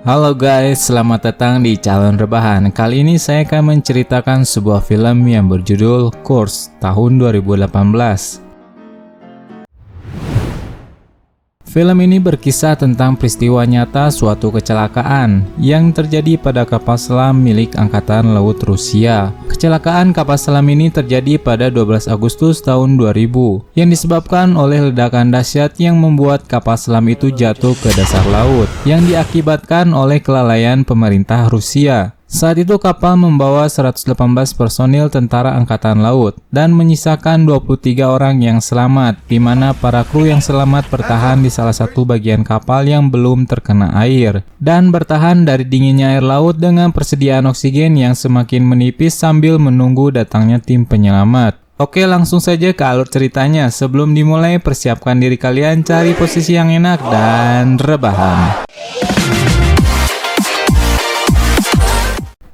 Halo guys, selamat datang di Calon Rebahan. Kali ini saya akan menceritakan sebuah film yang berjudul Kursk tahun 2018. Film ini berkisah tentang peristiwa nyata suatu kecelakaan yang terjadi pada kapal selam milik Angkatan Laut Rusia. Kecelakaan kapal selam ini terjadi pada 12 Agustus tahun 2000 yang disebabkan oleh ledakan dahsyat yang membuat kapal selam itu jatuh ke dasar laut yang diakibatkan oleh kelalaian pemerintah Rusia. Saat itu kapal membawa 118 personil tentara angkatan laut dan menyisakan 23 orang yang selamat, di mana para kru yang selamat bertahan di salah satu bagian kapal yang belum terkena air dan bertahan dari dinginnya air laut dengan persediaan oksigen yang semakin menipis sambil menunggu datangnya tim penyelamat. Oke, langsung saja ke alur ceritanya. Sebelum dimulai, persiapkan diri kalian, cari posisi yang enak dan rebahan.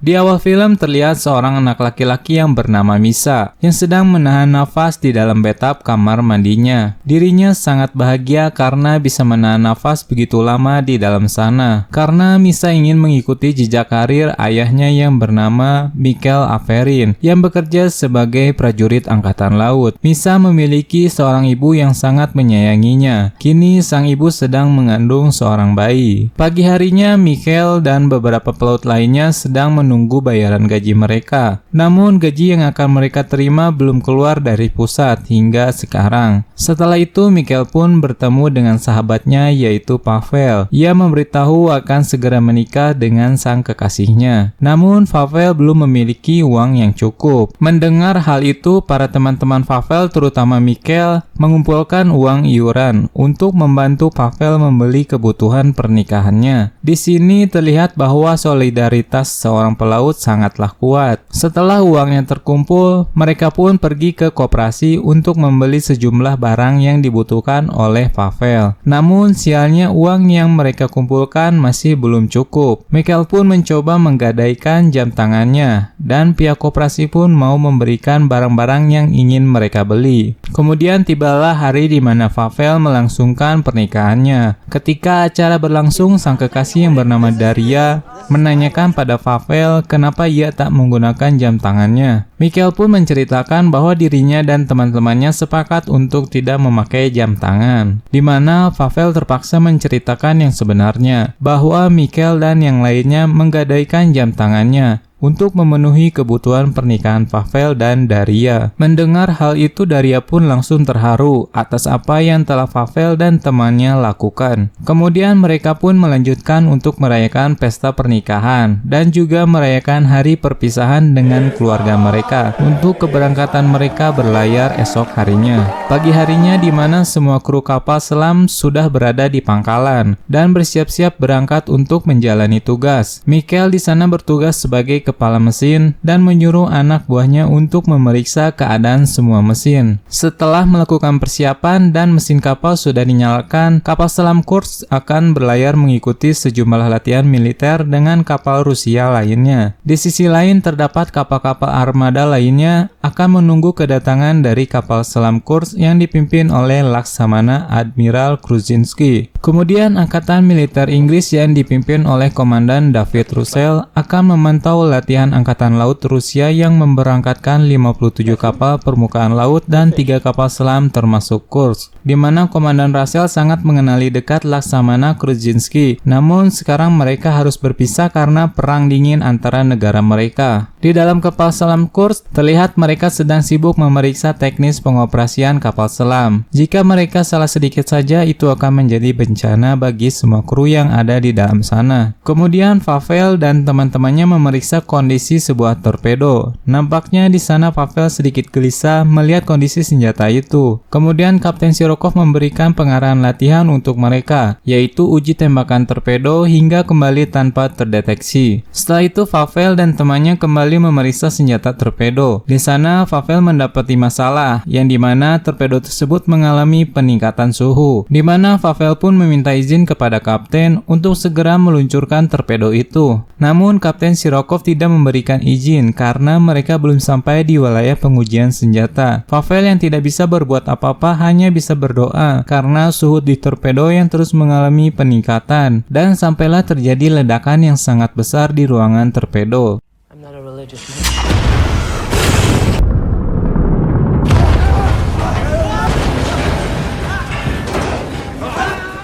Di awal film terlihat seorang anak laki-laki yang bernama Misa yang sedang menahan nafas di dalam bathtub kamar mandinya. Dirinya sangat bahagia karena bisa menahan nafas begitu lama di dalam sana. Karena Misa ingin mengikuti jejak karir ayahnya yang bernama Mikhail Averin yang bekerja sebagai prajurit angkatan laut. Misa memiliki seorang ibu yang sangat menyayanginya. Kini sang ibu sedang mengandung seorang bayi. Pagi harinya Mikhail dan beberapa pelaut lainnya sedang menunggu bayaran gaji mereka. Namun gaji yang akan mereka terima belum keluar dari pusat hingga sekarang. Setelah itu Mikhail pun bertemu dengan sahabatnya yaitu Pavel. Ia memberitahu akan segera menikah dengan sang kekasihnya. Namun Pavel belum memiliki uang yang cukup. Mendengar hal itu, para teman-teman Pavel terutama Mikhail mengumpulkan uang iuran untuk membantu Pavel membeli kebutuhan pernikahannya. Di sini terlihat bahwa solidaritas seorang pelaut sangatlah kuat. Setelah uangnya terkumpul, mereka pun pergi ke koperasi untuk membeli sejumlah barang yang dibutuhkan oleh Pavel. Namun sialnya uang yang mereka kumpulkan masih belum cukup. Mikhail pun mencoba menggadaikan jam tangannya dan pihak koperasi pun mau memberikan barang-barang yang ingin mereka beli. Kemudian tibalah hari di mana Pavel melangsungkan pernikahannya. Ketika acara berlangsung, sang kekasih yang bernama Daria menanyakan pada Pavel kenapa ia tak menggunakan jam tangannya. Mikhail pun menceritakan bahwa dirinya dan teman-temannya sepakat untuk tidak memakai jam tangan, di mana Pavel terpaksa menceritakan yang sebenarnya, bahwa Mikhail dan yang lainnya menggadaikan jam tangannya untuk memenuhi kebutuhan pernikahan Pavel dan Daria. Mendengar hal itu, Daria pun langsung terharu atas apa yang telah Pavel dan temannya lakukan. Kemudian mereka pun melanjutkan untuk merayakan pesta pernikahan dan juga merayakan hari perpisahan dengan keluarga mereka untuk keberangkatan mereka berlayar esok harinya. Pagi harinya di mana semua kru kapal selam sudah berada di pangkalan dan bersiap-siap berangkat untuk menjalani tugas. Mikhail di sana bertugas sebagai kepala mesin dan menyuruh anak buahnya untuk memeriksa keadaan semua mesin. Setelah melakukan persiapan dan mesin kapal sudah dinyalakan, kapal selam Kursk akan berlayar mengikuti sejumlah latihan militer dengan kapal Rusia lainnya. Di sisi lain terdapat kapal-kapal armada lainnya akan menunggu kedatangan dari kapal selam Kursk yang dipimpin oleh Laksamana Admiral Kruzinski. Kemudian angkatan militer Inggris yang dipimpin oleh Komandan David Russell akan memantau latihan angkatan laut Rusia yang memberangkatkan 57 kapal permukaan laut dan 3 kapal selam termasuk Kursk, di mana Komandan Russell sangat mengenali dekat Laksamana Kruzinski. Namun sekarang mereka harus berpisah karena perang dingin antara negara mereka. Di dalam kapal selam Kursk terlihat mereka sedang sibuk memeriksa teknis pengoperasian kapal selam. Jika mereka salah sedikit saja, itu akan menjadi bencana bagi semua kru yang ada di dalam sana. Kemudian Pavel dan teman-temannya memeriksa kondisi sebuah torpedo. Nampaknya di sana Pavel sedikit gelisah melihat kondisi senjata itu. Kemudian Kapten Sirokov memberikan pengarahan latihan untuk mereka, yaitu uji tembakan torpedo hingga kembali tanpa terdeteksi. Setelah itu Pavel dan temannya kembali memeriksa senjata torpedo. Di sana Pavel mendapati masalah, yang dimana torpedo tersebut mengalami peningkatan suhu, di mana Pavel pun meminta izin kepada kapten untuk segera meluncurkan torpedo itu. Namun Kapten Sirokov tidak tidak memberikan izin karena mereka belum sampai di wilayah pengujian senjata. Pavel yang tidak bisa berbuat apa-apa hanya bisa berdoa karena suhu di torpedo yang terus mengalami peningkatan dan sampailah terjadi ledakan yang sangat besar di ruangan torpedo.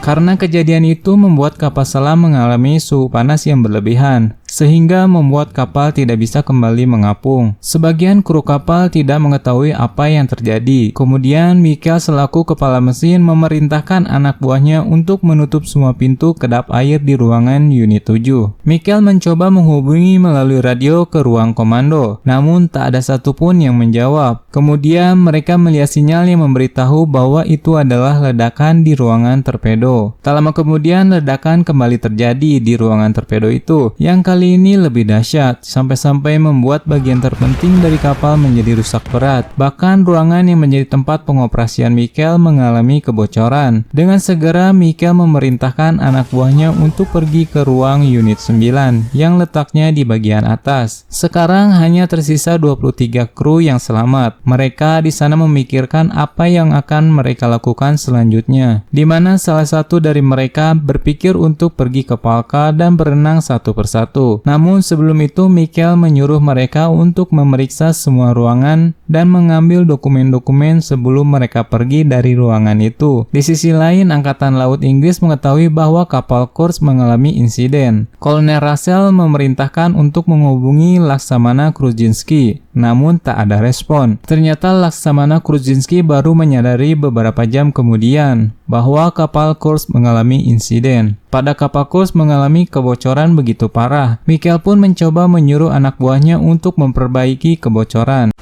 Karena kejadian itu membuat kapal selam mengalami suhu panas yang berlebihan, sehingga membuat kapal tidak bisa kembali mengapung. Sebagian kru kapal tidak mengetahui apa yang terjadi. Kemudian Michael selaku kepala mesin memerintahkan anak buahnya untuk menutup semua pintu kedap air di ruangan unit 7. Michael mencoba menghubungi melalui radio ke ruang komando, namun tak ada satupun yang menjawab. Kemudian mereka melihat sinyal yang memberitahu bahwa itu adalah ledakan di ruangan torpedo. Tak lama kemudian ledakan kembali terjadi di ruangan torpedo itu, yang kali ini lebih dahsyat, sampai-sampai membuat bagian terpenting dari kapal menjadi rusak berat. Bahkan ruangan yang menjadi tempat pengoperasian Michael mengalami kebocoran. Dengan segera Michael memerintahkan anak buahnya untuk pergi ke ruang unit 9 yang letaknya di bagian atas. Sekarang hanya tersisa 23 kru yang selamat. Mereka di sana memikirkan apa yang akan mereka lakukan selanjutnya, di mana salah satu dari mereka berpikir untuk pergi ke Palka dan berenang satu persatu. Namun sebelum itu Michael menyuruh mereka untuk memeriksa semua ruangan dan mengambil dokumen-dokumen sebelum mereka pergi dari ruangan itu. Di sisi lain, Angkatan Laut Inggris mengetahui bahwa kapal Kursk mengalami insiden. Kolonel Russell memerintahkan untuk menghubungi Laksamana Kruzinski, namun tak ada respon. Ternyata Laksamana Kruzinski baru menyadari beberapa jam kemudian bahwa kapal Kursk mengalami insiden. Pada kapal Kursk mengalami kebocoran begitu parah, Michael pun mencoba menyuruh anak buahnya untuk memperbaiki kebocoran.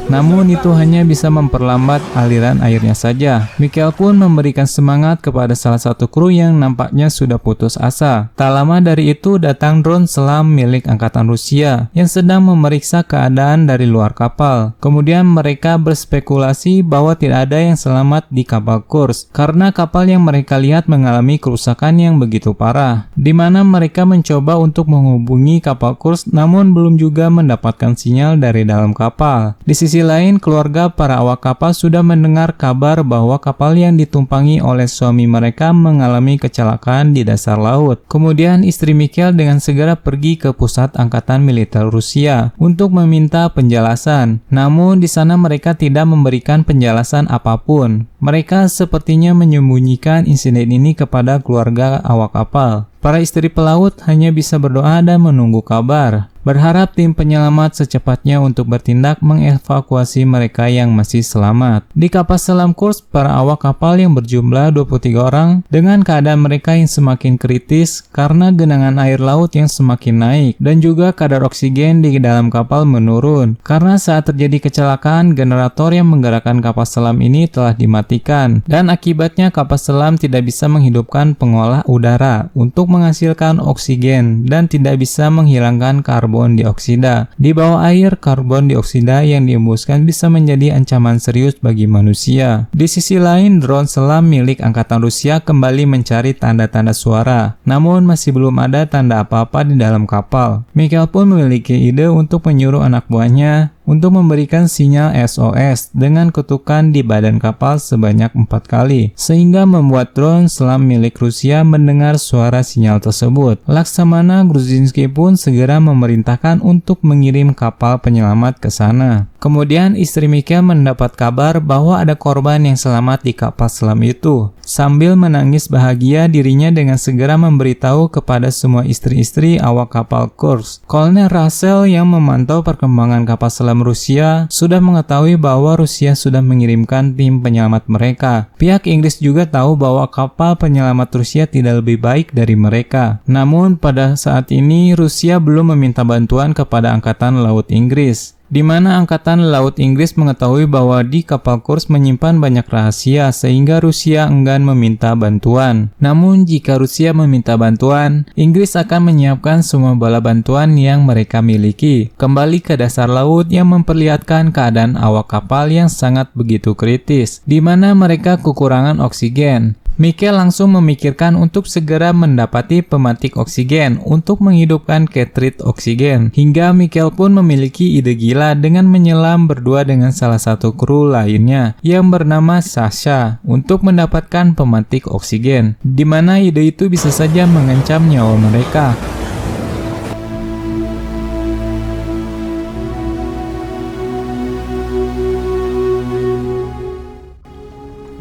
Namun itu hanya bisa memperlambat aliran airnya saja. Michael pun memberikan semangat kepada salah satu kru yang nampaknya sudah putus asa. Tak lama dari itu datang drone selam milik Angkatan Rusia yang sedang memeriksa keadaan dari luar kapal. Kemudian mereka berspekulasi bahwa tidak ada yang selamat di kapal Kursk karena kapal yang mereka lihat mengalami kerusakan yang begitu parah, di mana mereka mencoba untuk menghubungi kapal Kursk namun belum juga mendapatkan sinyal dari dalam kapal. Di sisi lain, keluarga para awak kapal sudah mendengar kabar bahwa kapal yang ditumpangi oleh suami mereka mengalami kecelakaan di dasar laut. Kemudian istri Michael dengan segera pergi ke pusat angkatan militer Rusia untuk meminta penjelasan. Namun di sana mereka tidak memberikan penjelasan apapun. Mereka sepertinya menyembunyikan insiden ini kepada keluarga awak kapal. Para istri pelaut hanya bisa berdoa dan menunggu kabar, berharap tim penyelamat secepatnya untuk bertindak mengevakuasi mereka yang masih selamat. Di kapal selam Kursk, para awak kapal yang berjumlah 23 orang dengan keadaan mereka yang semakin kritis karena genangan air laut yang semakin naik dan juga kadar oksigen di dalam kapal menurun. Karena saat terjadi kecelakaan, generator yang menggerakkan kapal selam ini telah dimatikan dan akibatnya kapal selam tidak bisa menghidupkan pengolah udara untuk menghasilkan oksigen dan tidak bisa menghilangkan karbon dioksida. Di bawah air, karbon dioksida yang dihembuskan bisa menjadi ancaman serius bagi manusia. Di sisi lain, drone selam milik Angkatan Rusia kembali mencari tanda-tanda suara, namun masih belum ada tanda apa-apa di dalam kapal. Michael pun memiliki ide untuk menyuruh anak buahnya untuk memberikan sinyal SOS dengan ketukan di badan kapal sebanyak 4 kali, sehingga membuat drone selam milik Rusia mendengar suara sinyal tersebut. Laksamana Kruzinski pun segera memerintahkan untuk mengirim kapal penyelamat ke sana. Kemudian istri Michael mendapat kabar bahwa ada korban yang selamat di kapal selam itu. Sambil menangis bahagia, dirinya dengan segera memberitahu kepada semua istri-istri awak kapal Kursk. Kolonel Russell yang memantau perkembangan kapal selam Rusia sudah mengetahui bahwa Rusia sudah mengirimkan tim penyelamat mereka. Pihak Inggris juga tahu bahwa kapal penyelamat Rusia tidak lebih baik dari mereka. Namun pada saat ini Rusia belum meminta bantuan kepada Angkatan Laut Inggris, di mana Angkatan Laut Inggris mengetahui bahwa di kapal Kursk menyimpan banyak rahasia sehingga Rusia enggan meminta bantuan. Namun jika Rusia meminta bantuan, Inggris akan menyiapkan semua bala bantuan yang mereka miliki kembali ke dasar laut yang memperlihatkan keadaan awak kapal yang sangat begitu kritis, di mana mereka kekurangan oksigen. Mikhail langsung memikirkan untuk segera mendapati pemantik oksigen untuk menghidupkan cartridge oksigen. Hingga Mikhail pun memiliki ide gila dengan menyelam berdua dengan salah satu kru lainnya yang bernama Sasha untuk mendapatkan pemantik oksigen, di mana ide itu bisa saja mengancam nyawa mereka.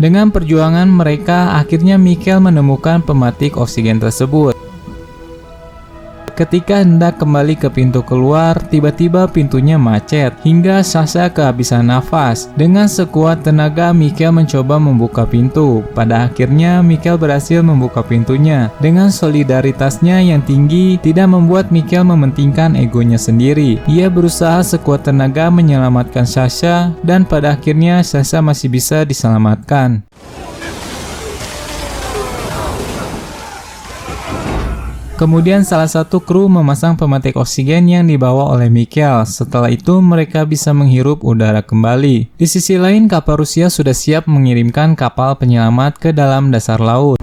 Dengan perjuangan mereka, akhirnya Mikhail menemukan pemantik oksigen tersebut. Ketika hendak kembali ke pintu keluar, tiba-tiba pintunya macet hingga Sasha kehabisan nafas. Dengan sekuat tenaga, Mikhail mencoba membuka pintu. Pada akhirnya, Mikhail berhasil membuka pintunya. Dengan solidaritasnya yang tinggi, tidak membuat Mikhail mementingkan egonya sendiri. Ia berusaha sekuat tenaga menyelamatkan Sasha, dan pada akhirnya Sasha masih bisa diselamatkan. Kemudian salah satu kru memasang pemantik oksigen yang dibawa oleh Mikhail. Setelah itu mereka bisa menghirup udara kembali. Di sisi lain, kapal Rusia sudah siap mengirimkan kapal penyelamat ke dalam dasar laut,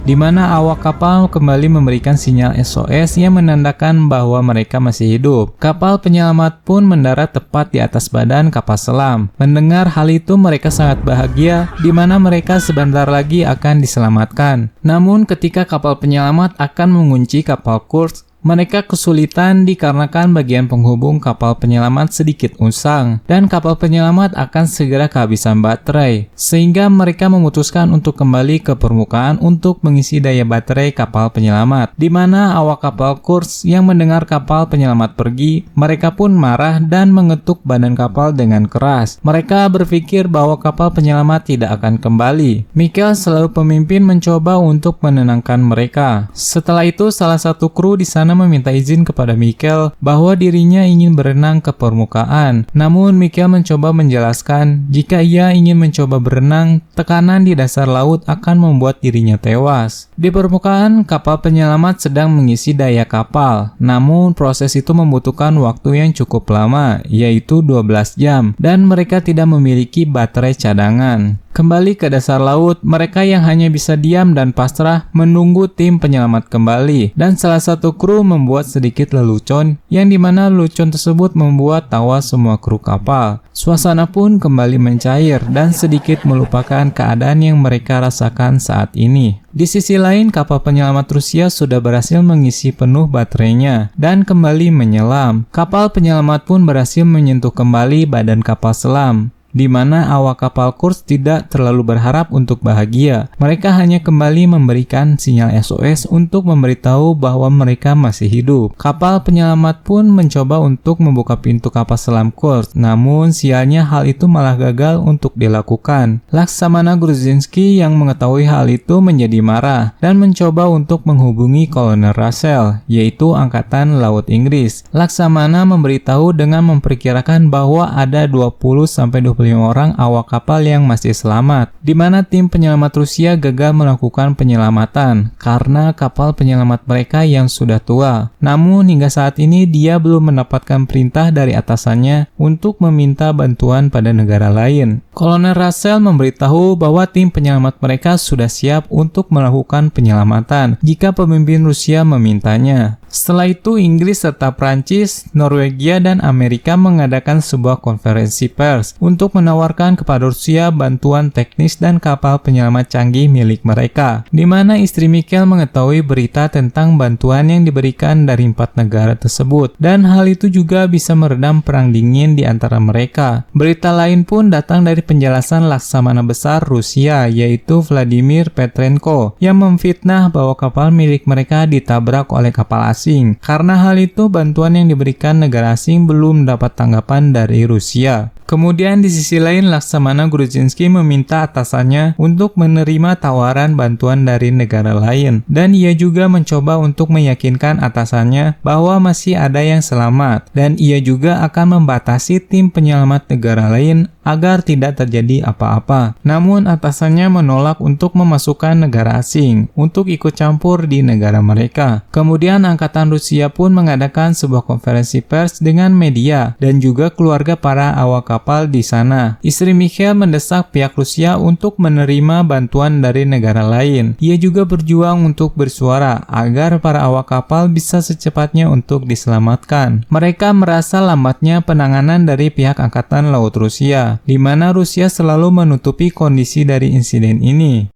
di mana awak kapal kembali memberikan sinyal SOS yang menandakan bahwa mereka masih hidup. Kapal penyelamat pun mendarat tepat di atas badan kapal selam. Mendengar hal itu, mereka sangat bahagia, di mana mereka sebentar lagi akan diselamatkan. Namun ketika kapal penyelamat akan mengunci kapal Kursk, mereka kesulitan dikarenakan bagian penghubung kapal penyelamat sedikit usang dan kapal penyelamat akan segera kehabisan baterai, sehingga mereka memutuskan untuk kembali ke permukaan untuk mengisi daya baterai kapal penyelamat. Di mana awak kapal Kursk yang mendengar kapal penyelamat pergi, mereka pun marah dan mengetuk badan kapal dengan keras. Mereka berpikir bahwa kapal penyelamat tidak akan kembali. Mikhail selalu pemimpin mencoba untuk menenangkan mereka. Setelah itu, salah satu kru di sana meminta izin kepada Mikhail bahwa dirinya ingin berenang ke permukaan. Namun Mikhail mencoba menjelaskan jika ia ingin mencoba berenang, tekanan di dasar laut akan membuat dirinya tewas. Di permukaan, kapal penyelamat sedang mengisi daya kapal. Namun proses itu membutuhkan waktu yang cukup lama, yaitu 12 jam, dan mereka tidak memiliki baterai cadangan. Kembali ke dasar laut, mereka yang hanya bisa diam dan pasrah menunggu tim penyelamat kembali, dan salah satu kru membuat sedikit lelucon, yang dimana lelucon tersebut membuat tawa semua kru kapal. Suasana pun kembali mencair dan sedikit melupakan keadaan yang mereka rasakan saat ini. Di sisi lain, kapal penyelamat Rusia sudah berhasil mengisi penuh baterainya dan kembali menyelam. Kapal penyelamat pun berhasil menyentuh kembali badan kapal selam, di mana awak kapal Kursk tidak terlalu berharap untuk bahagia. Mereka hanya kembali memberikan sinyal SOS untuk memberitahu bahwa mereka masih hidup. Kapal penyelamat pun mencoba untuk membuka pintu kapal selam Kursk, namun sialnya hal itu malah gagal untuk dilakukan. Laksamana Gruzinski yang mengetahui hal itu menjadi marah dan mencoba untuk menghubungi Kolonel Russell, yaitu Angkatan Laut Inggris. Laksamana memberitahu dengan memperkirakan bahwa ada 20-25 orang awak kapal yang masih selamat, di mana tim penyelamat Rusia gagal melakukan penyelamatan karena kapal penyelamat mereka yang sudah tua. Namun hingga saat ini dia belum mendapatkan perintah dari atasannya untuk meminta bantuan pada negara lain. Kolonel Russell memberitahu bahwa tim penyelamat mereka sudah siap untuk melakukan penyelamatan jika pemimpin Rusia memintanya. Setelah itu, Inggris serta Prancis, Norwegia, dan Amerika mengadakan sebuah konferensi pers untuk menawarkan kepada Rusia bantuan teknis dan kapal penyelamat canggih milik mereka, di mana istri Mikhail mengetahui berita tentang bantuan yang diberikan dari 4 negara tersebut, dan hal itu juga bisa meredam perang dingin di antara mereka. Berita lain pun datang dari penjelasan Laksamana Besar Rusia, yaitu Vladimir Petrenko, yang memfitnah bahwa kapal milik mereka ditabrak oleh kapal asing. Karena hal itu, bantuan yang diberikan negara asing belum mendapat tanggapan dari Rusia. Kemudian di sisi lain, Laksamana Gruzinski meminta atasannya untuk menerima tawaran bantuan dari negara lain, dan ia juga mencoba untuk meyakinkan atasannya bahwa masih ada yang selamat, dan ia juga akan membatasi tim penyelamat negara lain agar tidak terjadi apa-apa. Namun atasannya menolak untuk memasukkan negara asing untuk ikut campur di negara mereka. Kemudian Angkatan Rusia pun mengadakan sebuah konferensi pers dengan media dan juga keluarga para awak kapal di sana. Istri Mikhail mendesak pihak Rusia untuk menerima bantuan dari negara lain. Ia juga berjuang untuk bersuara agar para awak kapal bisa secepatnya untuk diselamatkan. Mereka merasa lambatnya penanganan dari pihak Angkatan Laut Rusia, di mana Rusia selalu menutupi kondisi dari insiden ini.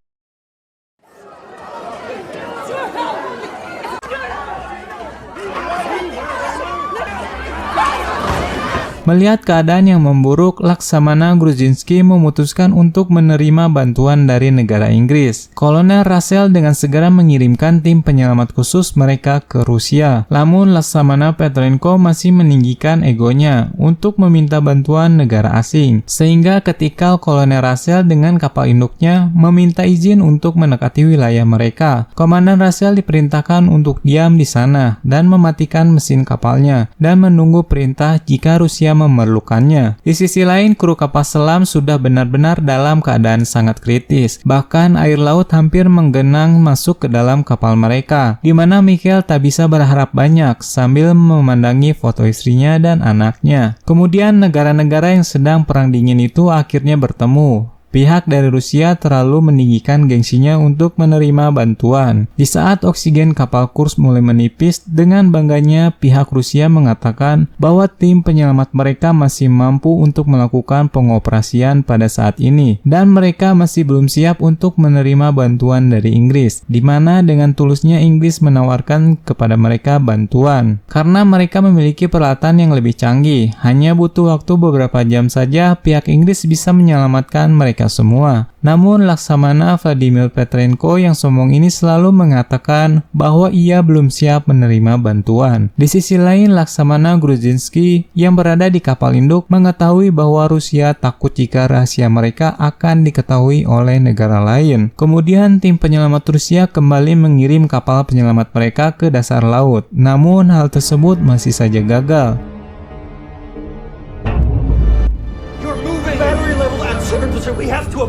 Melihat keadaan yang memburuk, Laksamana Grudzinski memutuskan untuk menerima bantuan dari negara Inggris. Kolonel Russell dengan segera mengirimkan tim penyelamat khusus mereka ke Rusia. Namun Laksamana Petrenko masih meninggikan egonya untuk meminta bantuan negara asing. Sehingga ketika Kolonel Russell dengan kapal induknya meminta izin untuk mendekati wilayah mereka, Komandan Russell diperintahkan untuk diam di sana dan mematikan mesin kapalnya dan menunggu perintah jika Rusia memerlukannya. Di sisi lain, kru kapal selam sudah benar-benar dalam keadaan sangat kritis. Bahkan air laut hampir menggenang masuk ke dalam kapal mereka, di mana Mikhail tak bisa berharap banyak sambil memandangi foto istrinya dan anaknya. Kemudian negara-negara yang sedang perang dingin itu akhirnya bertemu. Pihak dari Rusia terlalu meninggikan gengsinya untuk menerima bantuan. Di saat oksigen kapal Kursk mulai menipis, dengan bangganya pihak Rusia mengatakan bahwa tim penyelamat mereka masih mampu untuk melakukan pengoperasian pada saat ini, dan mereka masih belum siap untuk menerima bantuan dari Inggris, di mana dengan tulusnya Inggris menawarkan kepada mereka bantuan. Karena mereka memiliki peralatan yang lebih canggih, hanya butuh waktu beberapa jam saja pihak Inggris bisa menyelamatkan mereka semua. Namun Laksamana Vladimir Petrenko yang sombong ini selalu mengatakan bahwa ia belum siap menerima bantuan. Di sisi lain, Laksamana Grudzinski yang berada di kapal induk mengetahui bahwa Rusia takut jika rahasia mereka akan diketahui oleh negara lain. Kemudian tim penyelamat Rusia kembali mengirim kapal penyelamat mereka ke dasar laut. Namun hal tersebut masih saja gagal.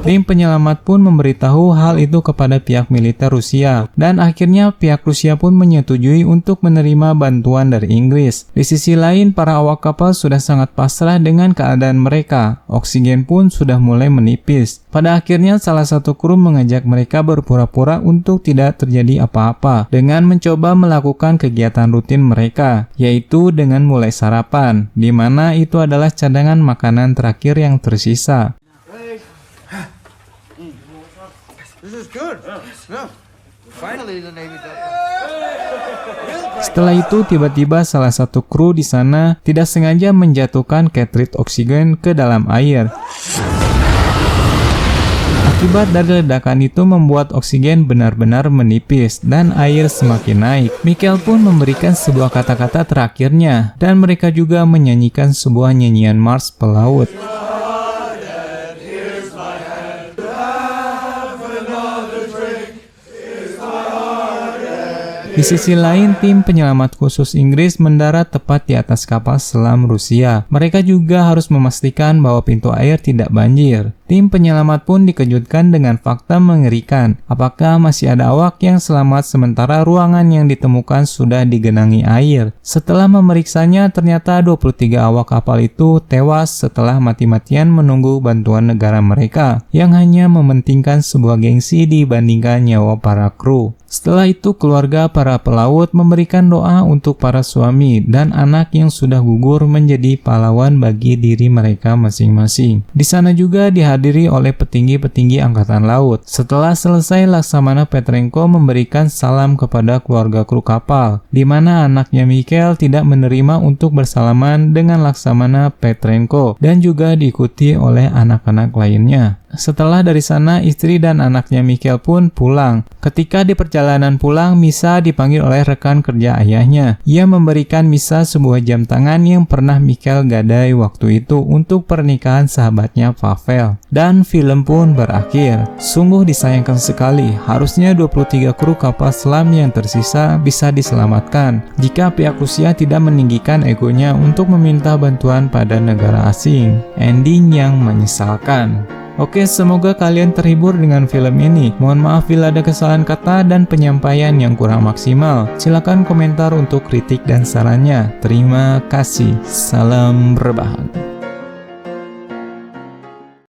Tim penyelamat pun memberitahu hal itu kepada pihak militer Rusia, dan akhirnya pihak Rusia pun menyetujui untuk menerima bantuan dari Inggris. Di sisi lain, para awak kapal sudah sangat pasrah dengan keadaan mereka. Oksigen pun sudah mulai menipis. Pada akhirnya salah satu kru mengajak mereka berpura-pura untuk tidak terjadi apa-apa dengan mencoba melakukan kegiatan rutin mereka, yaitu dengan mulai sarapan, di mana itu adalah cadangan makanan terakhir yang tersisa. Setelah itu tiba-tiba salah satu kru di sana tidak sengaja menjatuhkan cartridge oksigen ke dalam air. Akibat dari ledakan itu membuat oksigen benar-benar menipis dan air semakin naik. Mikhail pun memberikan sebuah kata-kata terakhirnya dan mereka juga menyanyikan sebuah nyanyian Mars pelaut. Di sisi lain, tim penyelamat khusus Inggris mendarat tepat di atas kapal selam Rusia. Mereka juga harus memastikan bahwa pintu air tidak banjir. Tim penyelamat pun dikejutkan dengan fakta mengerikan. Apakah masih ada awak yang selamat sementara ruangan yang ditemukan sudah digenangi air? Setelah memeriksanya, ternyata 23 awak kapal itu tewas setelah mati-matian menunggu bantuan negara mereka yang hanya mementingkan sebuah gengsi dibandingkan nyawa para kru. Setelah itu, keluarga para pelaut memberikan doa untuk para suami dan anak yang sudah gugur menjadi pahlawan bagi diri mereka masing-masing. Di sana juga dihadiri oleh petinggi-petinggi Angkatan Laut. Setelah selesai, Laksamana Petrenko memberikan salam kepada keluarga kru kapal, di mana anaknya Mikhail tidak menerima untuk bersalaman dengan Laksamana Petrenko dan juga diikuti oleh anak-anak lainnya. Setelah dari sana, istri dan anaknya Michael pun pulang. Ketika di perjalanan pulang, Misha dipanggil oleh rekan kerja ayahnya. Ia memberikan Misha sebuah jam tangan yang pernah Michael gadai waktu itu untuk pernikahan sahabatnya Pavel. Dan film pun berakhir. Sungguh disayangkan sekali, harusnya 23 kru kapal selam yang tersisa bisa diselamatkan jika pihak Rusia tidak meninggikan egonya untuk meminta bantuan pada negara asing. Ending yang menyesalkan. Oke, semoga kalian terhibur dengan film ini. Mohon maaf bila ada kesalahan kata dan penyampaian yang kurang maksimal. Silakan komentar untuk kritik dan sarannya. Terima kasih. Salam rebahan.